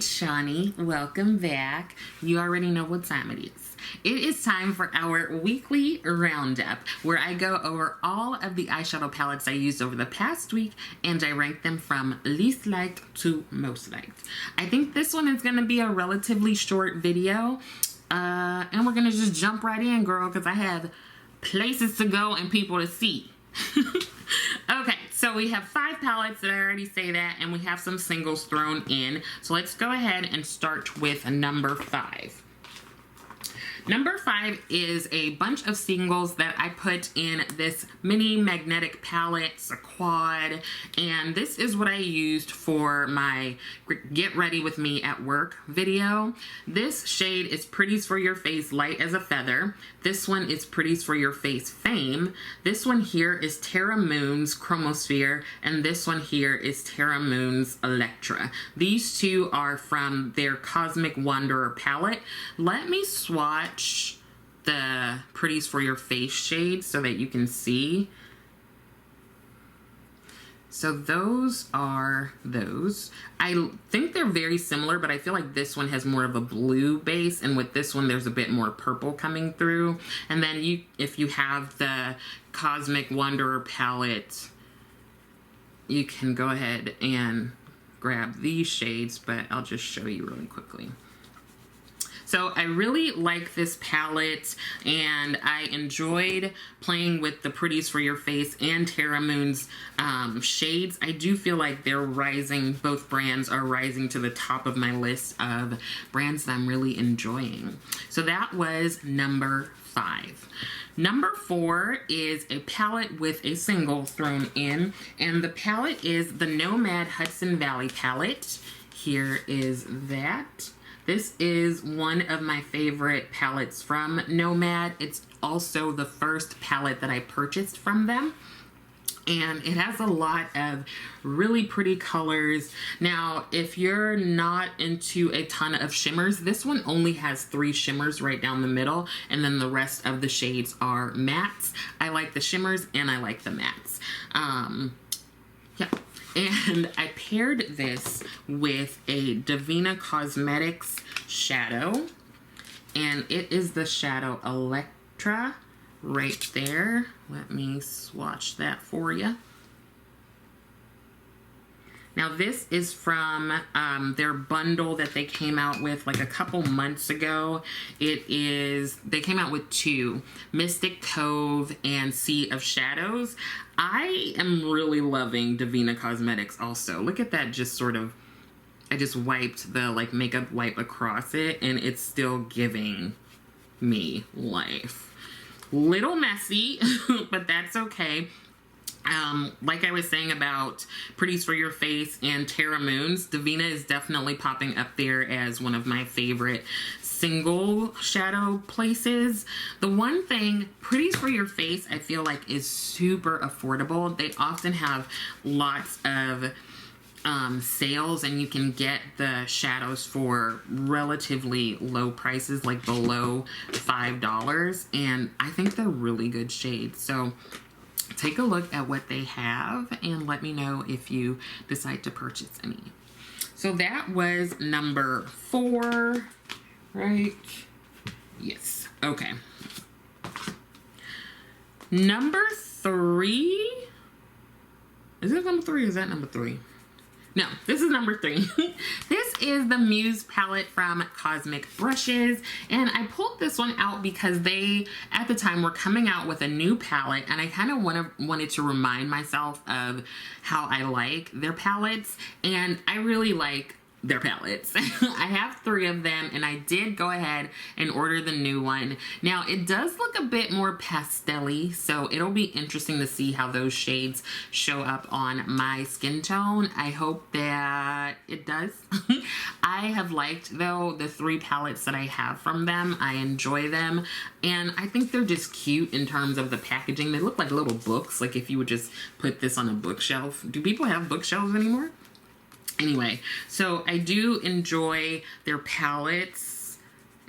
it's Shawnee. Welcome back. You already know what time it is. It is time for our weekly roundup, where I go over all of the eyeshadow palettes I used over the past week and I rank them from least liked to most liked. I think this one is going to be a relatively short video, and we're going to just jump right in, girl, because I have places to go and people to see. Okay, so we have 5 palettes, did I already say that? And we have some singles thrown in. So let's go ahead and start with number 5. Number 5 is a bunch of singles that I put in this mini magnetic palette, it's a quad, and this is what I used for my Get Ready With Me at Work video. This shade is Pretties for Your Face Light as a Feather. This one is Pretties for Your Face Fame. This one here is Terra Moon's Chromosphere, and this one here is Terra Moon's Electra. These two are from their Cosmic Wanderer palette. Let me swatch the Pretties for Your Face shade so that you can see. So those are those. I think they're very similar, but I feel like this one has more of a blue base, and with this one there's a bit more purple coming through. And then if you have the Cosmic Wanderer palette, you can go ahead and grab these shades, but I'll just show you really quickly. So I really like this palette, and I enjoyed playing with the Pretties for Your Face and Terra Moon's shades. I do feel like they're rising, both brands are rising to the top of my list of brands that I'm really enjoying. So that was number 5. Number 4 is a palette with a single thrown in, and the palette is the Nomad Hudson Valley palette. Here is that. This is one of my favorite palettes from Nomad. It's also the first palette that I purchased from them. And it has a lot of really pretty colors. Now, if you're not into a ton of shimmers, this one only has 3 shimmers right down the middle, and then the rest of the shades are mattes. I like the shimmers and I like the mattes. Yeah. And I paired this with a DEVINAH Cosmetics shadow, and it is the shadow Electra right there. Let me swatch that for you. Now this is from their bundle that they came out with like a couple months ago. They came out with 2, Mystic Cove and Sea of Shadows. I am really loving DEVINAH Cosmetics also. Look at that, just sort of, I just wiped the like makeup wipe across it and it's still giving me life. Little messy, but that's okay. Like I was saying about Pretties for Your Face and Terra Moon's, DEVINAH is definitely popping up there as one of my favorite single shadow places. The one thing, Pretties for Your Face, I feel like is super affordable. They often have lots of sales, and you can get the shadows for relatively low prices, like below $5, and I think they're really good shades. So take a look at what they have and let me know if you decide to purchase any. So that was number 4, right? Yes. Okay. Number 3. Is it number 3 or is that number 3? No, this is number 3. This is the MUSE palette from Cosmic Brushes, and I pulled this one out because they, at the time, were coming out with a new palette, and I kind of wanted to remind myself of how I like their palettes, and I really like their palettes. I have 3 of them, and I did go ahead and order the new one. Now, it does look a bit more pastel-y, so it'll be interesting to see how those shades show up on my skin tone. I hope that it does. I have liked, though, the 3 palettes that I have from them. I enjoy them, and I think they're just cute in terms of the packaging. They look like little books, like if you would just put this on a bookshelf. Do people have bookshelves anymore? Anyway, so I do enjoy their palettes.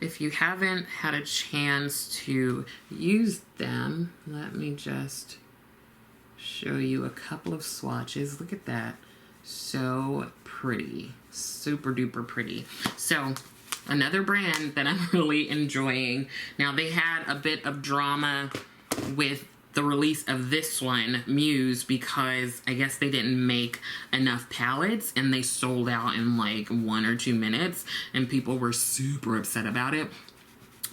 If you haven't had a chance to use them, let me just show you a couple of swatches. Look at that. So pretty. Super duper pretty. So another brand that I'm really enjoying. Now, they had a bit of drama with the release of this one, MUSE, because I guess they didn't make enough palettes and they sold out in like 1 or 2 minutes and people were super upset about it.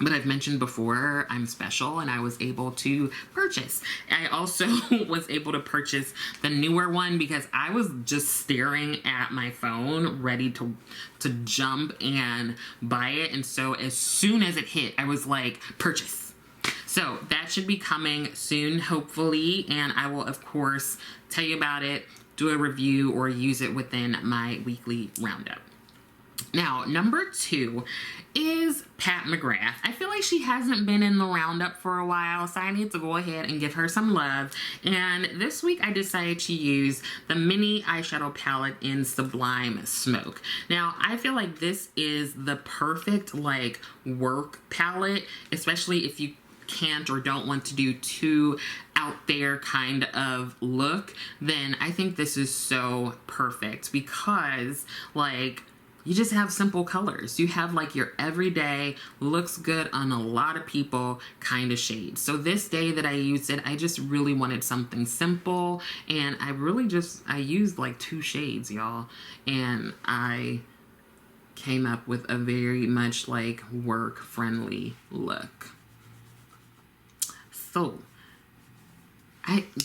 But I've mentioned before, I'm special and I was able to purchase. I also was able to purchase the newer one because I was just staring at my phone ready to jump and buy it. And so as soon as it hit, I was like, purchase. So that should be coming soon, hopefully. And I will, of course, tell you about it, do a review, or use it within my weekly roundup. Now, number 2 is Pat McGrath. I feel like she hasn't been in the roundup for a while, so I need to go ahead and give her some love. And this week I decided to use the mini eyeshadow palette in Sublime Smoke. Now, I feel like this is the perfect like work palette, especially if you can't or don't want to do too out there kind of look. Then I think this is so perfect because like you just have simple colors. You have like your everyday, looks good on a lot of people kind of shade. So this day that I used it, I just really wanted something simple. And I used like 2 shades, y'all. And I came up with a very much like work friendly look. So,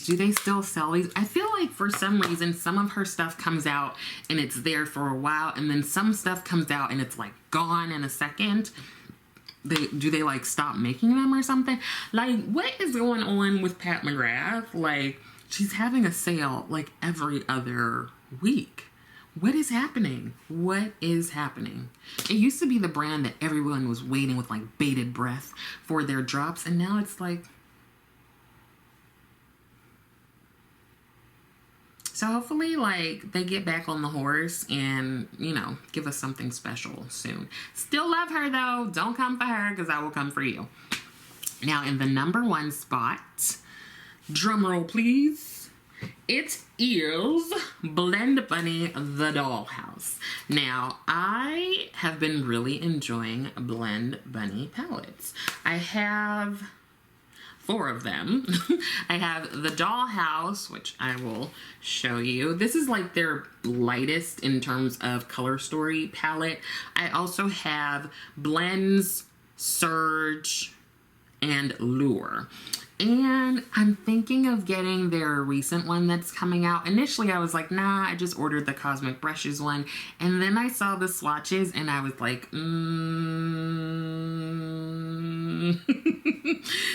do they still sell these? I feel like for some reason, some of her stuff comes out and it's there for a while, and then some stuff comes out and it's like gone in a second. Do they like stop making them or something? Like, what is going on with Pat McGrath? Like, she's having a sale like every other week. What is happening? What is happening? It used to be the brand that everyone was waiting with like bated breath for their drops, and now it's like, so hopefully, like, they get back on the horse and, you know, give us something special soon. Still love her, though. Don't come for her, because I will come for you. Now, in the number 1 spot, drumroll, please, it is Blend Bunny The Dollhouse. Now, I have been really enjoying Blend Bunny palettes. I have 4 of them. I have the Dollhouse, which I will show you. This is like their lightest in terms of color story palette. I also have Blends, Surge, and Lure. And I'm thinking of getting their recent one that's coming out. Initially, I was like, nah, I just ordered the Cosmic Brushes one. And then I saw the swatches and I was like,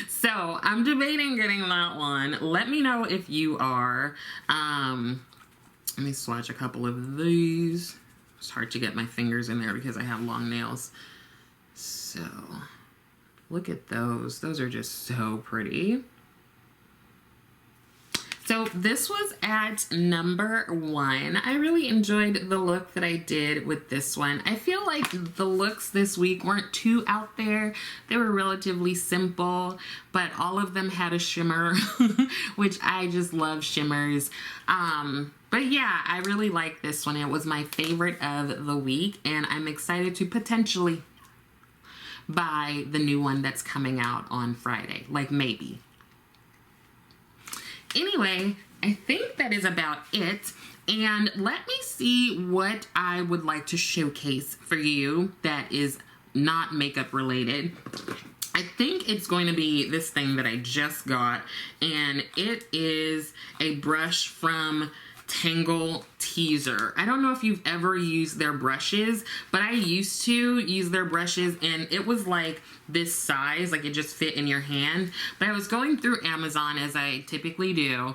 So I'm debating getting that one. Let me know if you are. Let me swatch a couple of these. It's hard to get my fingers in there because I have long nails. So look at those. Those are just so pretty. So this was at number 1. I really enjoyed the look that I did with this one. I feel like the looks this week weren't too out there. They were relatively simple, but all of them had a shimmer, which I just love shimmers. But yeah, I really like this one. It was my favorite of the week, and I'm excited to potentially buy the new one that's coming out on Friday. Like, maybe. Anyway, I think that is about it. And let me see what I would like to showcase for you that is not makeup related. I think it's going to be this thing that I just got. And it is a brush from Tangle Teaser. I don't know if you've ever used their brushes, but I used to use their brushes and it was like this size, like it just fit in your hand. But I was going through Amazon as I typically do,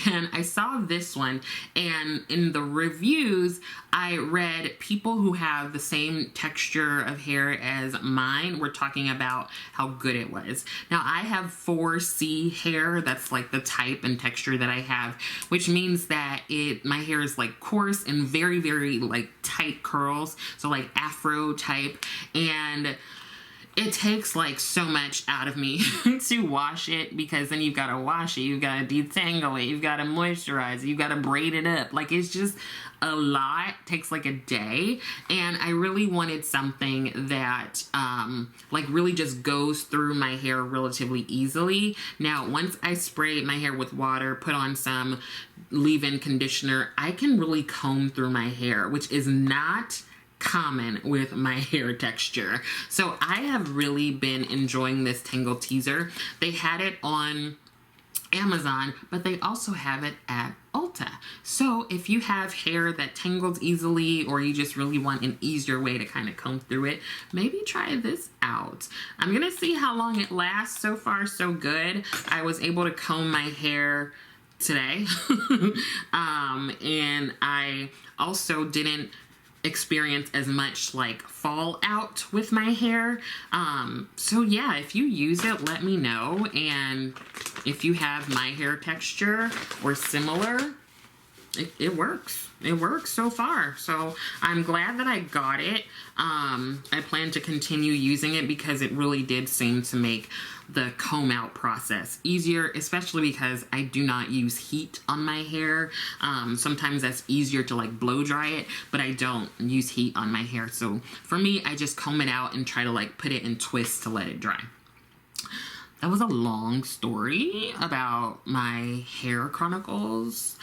and I saw this one, and in the reviews I read people who have the same texture of hair as mine were talking about how good it was. Now I have 4C hair, that's like the type and texture that I have, which means that my hair is like coarse and very, very like tight curls, so like afro type, and it takes like so much out of me to wash it, because then you've got to wash it, you've got to detangle it, you've got to moisturize it, you've got to braid it up. Like, it's just a lot. It takes like a day, and I really wanted something that like really just goes through my hair relatively easily. Now, once I spray my hair with water, put on some leave-in conditioner, I can really comb through my hair, which is not common with my hair texture. So I have really been enjoying this Tangle Teaser. They had it on Amazon, but they also have it at Ulta. So if you have hair that tangles easily, or you just really want an easier way to kind of comb through it, maybe try this out. I'm gonna see how long it lasts. So far, so good. I was able to comb my hair today. And I also didn't experience as much like fallout with my hair. So yeah, if you use it, let me know. And if you have my hair texture or similar, it works. It works so far. So I'm glad that I got it. I plan to continue using it because it really did seem to make the comb out process easier, especially because I do not use heat on my hair. Sometimes that's easier to like blow dry it, but I don't use heat on my hair. So for me, I just comb it out and try to like put it in twists to let it dry. That was a long story about my hair chronicles.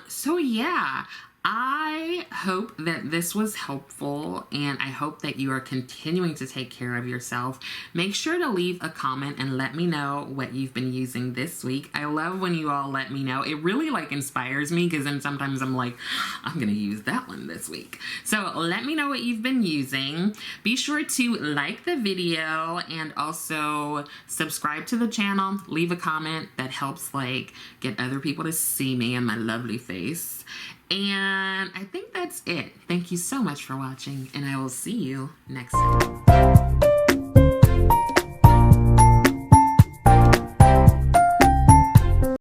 So yeah, I hope that this was helpful, and I hope that you are continuing to take care of yourself. Make sure to leave a comment and let me know what you've been using this week. I love when you all let me know. It really like inspires me, because then sometimes I'm like, I'm gonna use that one this week. So let me know what you've been using. Be sure to like the video and also subscribe to the channel. Leave a comment. That helps like get other people to see me and my lovely face. And I think that's it. Thank you so much for watching, and I will see you next time.